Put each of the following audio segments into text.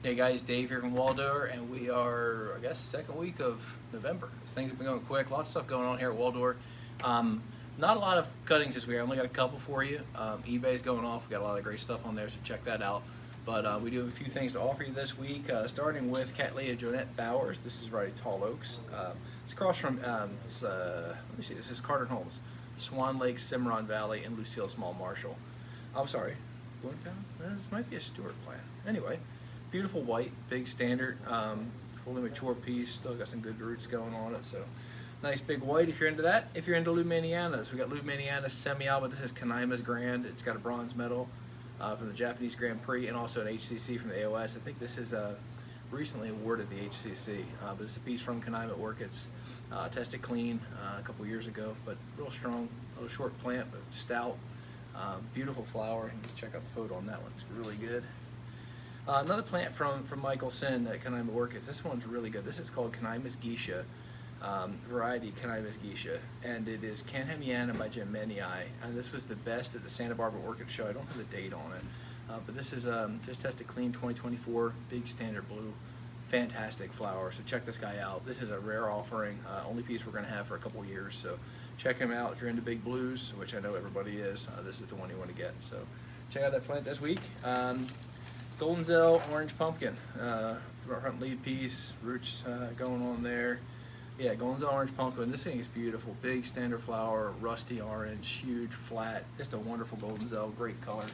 Hey guys, Dave here from Waldor, and we are, I guess, second week of November. Things have been going quick. Lots of stuff going on here at Waldor. Not a lot of cuttings this week. I only got a couple for you. eBay's going off. We got a lot of great stuff on there, so check that out. But we do have a few things to offer you this week, starting with Cattleya Jonette Bowers. This is variety Tall Oaks. It's across from, let me see, this is Carter and Holmes, Swan Lake, Cimarron Valley, and Lucille Small Marshall. I'm sorry, this might be a Stewart plant. Anyway. Beautiful white, big standard, fully mature piece, still got some good roots going on it, so nice big white if you're into that. If you're into Lubmanianas, we got Lubmaniana semi-alba. This is Kanaima's Grand. It's got a bronze medal from the Japanese Grand Prix and also an HCC from the AOS. I think this is recently awarded the HCC, but it's a piece from Kanaima Orchids. Tested clean a couple years ago, but real strong, little short plant, but stout. Beautiful flower. You can check out the photo on that one. It's really good. Another plant from Michael Sin at Kanaima Orchids. This one's really good. This is called Kanaima's Geisha, variety Kanaima's Geisha, and it is Canhamiana by Jim Menei. And this was the best at the Santa Barbara Orchid Show. I don't have the date on it, but this is just tested clean 2024, big standard blue, fantastic flower. So check this guy out. This is a rare offering, only piece we're going to have for a couple years. So check him out if you're into big blues, which I know everybody is. This is the one you want to get. So check out that plant this week. Golden Zell Orange Pumpkin, front lead piece, roots going on there. Yeah, Golden Zell Orange Pumpkin. This thing is beautiful. Big standard flower, rusty orange, huge, flat. Just a wonderful Golden Zell, great color.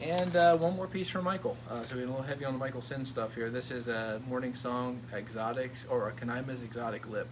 And one more piece from Michael. So we're a little heavy on the Michael Sin stuff here. This is a Morning Song Exotics, or a Kanaima's Exotic Lip.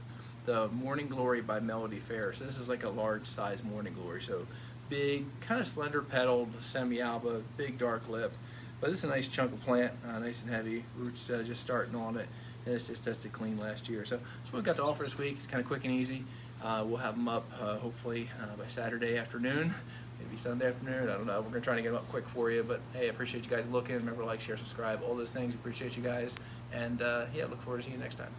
The Morning Glory by Melody Fair. So this is like a large size Morning Glory. So big, kind of slender petaled, semi-alba, big dark lip. But this is a nice chunk of plant, nice and heavy, roots just starting on it, and it's just tested clean last year. So that's what we've got to offer this week. It's kind of quick and easy. We'll have them up hopefully by Saturday afternoon, maybe Sunday afternoon, I don't know. We're going to try to get them up quick for you, but hey, I appreciate you guys looking. Remember to like, share, subscribe, all those things. Appreciate you guys, and yeah, look forward to seeing you next time.